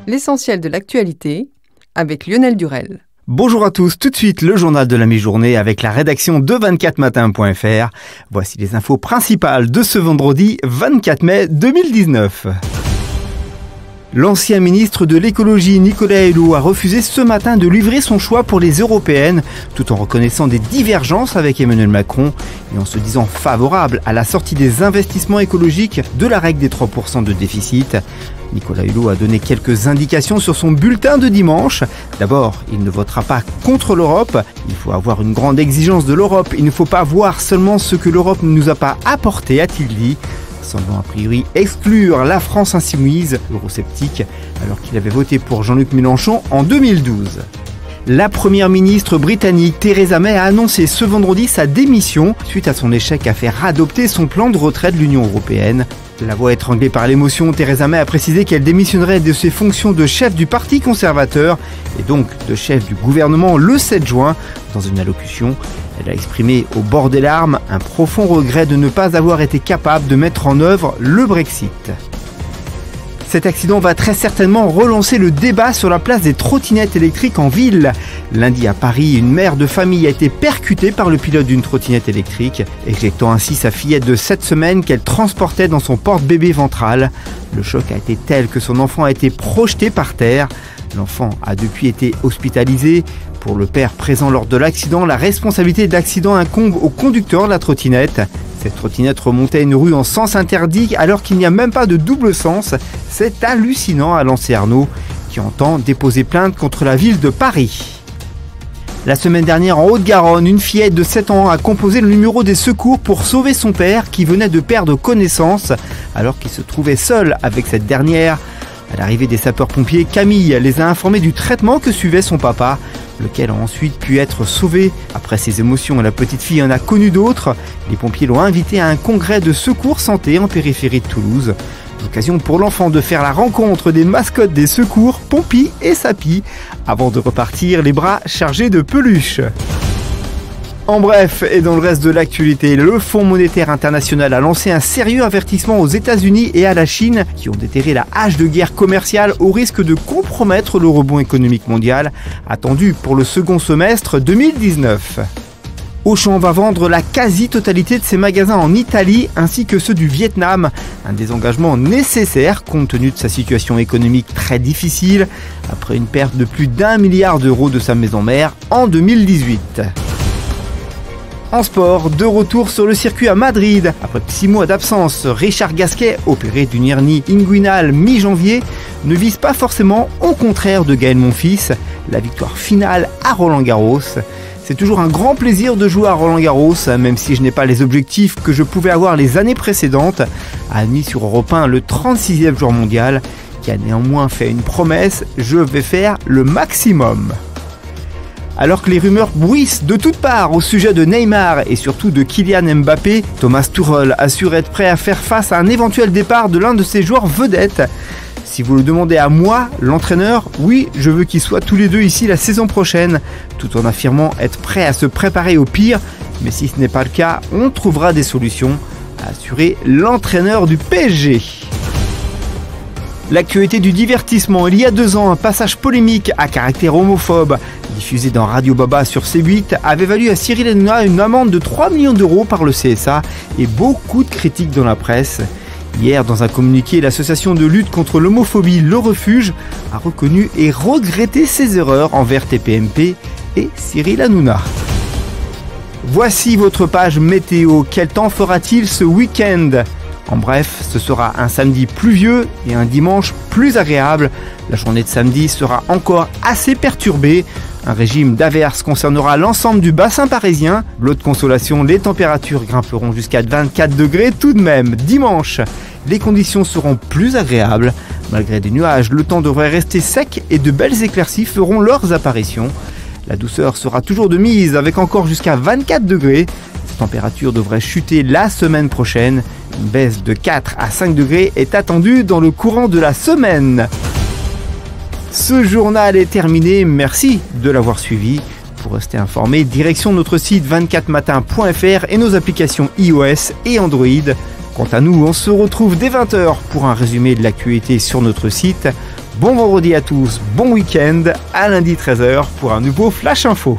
L'essentiel de l'actualité avec Lionel Durel. Bonjour à tous, tout de suite le journal de la mi-journée avec la rédaction de 24matin.fr. Voici les infos principales de ce vendredi 24 mai 2019. L'ancien ministre de l'écologie Nicolas Hulot a refusé ce matin de livrer son choix pour les européennes, tout en reconnaissant des divergences avec Emmanuel Macron et en se disant favorable à la sortie des investissements écologiques de la règle des 3% de déficit. Nicolas Hulot a donné quelques indications sur son bulletin de dimanche. D'abord, il ne votera pas contre l'Europe. Il faut avoir une grande exigence de l'Europe. Il ne faut pas voir seulement ce que l'Europe ne nous a pas apporté, a-t-il dit. Semblant a priori exclure la France insoumise, eurosceptique, alors qu'il avait voté pour Jean-Luc Mélenchon en 2012. La première ministre britannique Theresa May a annoncé ce vendredi sa démission suite à son échec à faire adopter son plan de retrait de l'Union européenne. La voix étranglée par l'émotion, Theresa May a précisé qu'elle démissionnerait de ses fonctions de chef du Parti conservateur et donc de chef du gouvernement le 7 juin. Dans une allocution, elle a exprimé au bord des larmes un profond regret de ne pas avoir été capable de mettre en œuvre le Brexit. Cet accident va très certainement relancer le débat sur la place des trottinettes électriques en ville. Lundi à Paris, une mère de famille a été percutée par le pilote d'une trottinette électrique, éjectant ainsi sa fillette de 7 semaines qu'elle transportait dans son porte-bébé ventral. Le choc a été tel que son enfant a été projeté par terre. L'enfant a depuis été hospitalisé. Pour le père présent lors de l'accident, la responsabilité d'accident incombe au conducteur de la trottinette. Cette trottinette remontait une rue en sens interdit alors qu'il n'y a même pas de double sens. C'est hallucinant, a lancé Arnaud, qui entend déposer plainte contre la ville de Paris. La semaine dernière, en Haute-Garonne, une fillette de 7 ans a composé le numéro des secours pour sauver son père qui venait de perdre connaissance alors qu'il se trouvait seul avec cette dernière. À l'arrivée des sapeurs-pompiers, Camille les a informés du traitement que suivait son papa, lequel a ensuite pu être sauvé. Après ses émotions, la petite fille en a connu d'autres. Les pompiers l'ont invité à un congrès de secours santé en périphérie de Toulouse. L'occasion pour l'enfant de faire la rencontre des mascottes des secours, Pompi et Sapi, avant de repartir les bras chargés de peluches. En bref, et dans le reste de l'actualité, le Fonds monétaire international a lancé un sérieux avertissement aux États-Unis et à la Chine qui ont déterré la hache de guerre commerciale au risque de compromettre le rebond économique mondial attendu pour le second semestre 2019. Auchan va vendre la quasi-totalité de ses magasins en Italie ainsi que ceux du Vietnam, un désengagement nécessaire compte tenu de sa situation économique très difficile après une perte de plus d'1 milliard d'euros de sa maison mère en 2018. En sport, de retour sur le circuit à Madrid. Après 6 mois d'absence, Richard Gasquet, opéré d'une hernie inguinale mi-janvier, ne vise pas forcément, au contraire de Gaël Monfils, la victoire finale à Roland-Garros. C'est toujours un grand plaisir de jouer à Roland-Garros, même si je n'ai pas les objectifs que je pouvais avoir les années précédentes, a admis sur Europe 1 le 36e joueur mondial, qui a néanmoins fait une promesse, je vais faire le maximum. Alors que les rumeurs bruissent de toutes parts au sujet de Neymar et surtout de Kylian Mbappé, Thomas Tuchel assure être prêt à faire face à un éventuel départ de l'un de ses joueurs vedettes. Si vous le demandez à moi, l'entraîneur, oui, je veux qu'ils soient tous les deux ici la saison prochaine, tout en affirmant être prêt à se préparer au pire, mais si ce n'est pas le cas, on trouvera des solutions, a assuré l'entraîneur du PSG. L'actualité du divertissement, il y a 2 ans, un passage polémique à caractère homophobe, diffusé dans Radio Baba sur C8, avait valu à Cyril Hanouna une amende de 3 millions d'euros par le CSA et beaucoup de critiques dans la presse. Hier, dans un communiqué, l'association de lutte contre l'homophobie Le Refuge a reconnu et regretté ses erreurs envers TPMP et Cyril Hanouna. Voici votre page météo. Quel temps fera-t-il ce week-end ? En bref, ce sera un samedi pluvieux et un dimanche plus agréable. La journée de samedi sera encore assez perturbée. Un régime d'averses concernera l'ensemble du bassin parisien. Lot de consolation, les températures grimperont jusqu'à 24 degrés tout de même. Dimanche, les conditions seront plus agréables. Malgré des nuages, le temps devrait rester sec et de belles éclaircies feront leurs apparitions. La douceur sera toujours de mise avec encore jusqu'à 24 degrés. Cette température devrait chuter la semaine prochaine. Une baisse de 4 à 5 degrés est attendue dans le courant de la semaine. Ce journal est terminé, merci de l'avoir suivi. Pour rester informé, direction notre site 24matin.fr et nos applications iOS et Android. Quant à nous, on se retrouve dès 20h pour un résumé de l'actualité sur notre site. Bon vendredi à tous, bon week-end, à lundi 13h pour un nouveau Flash Info.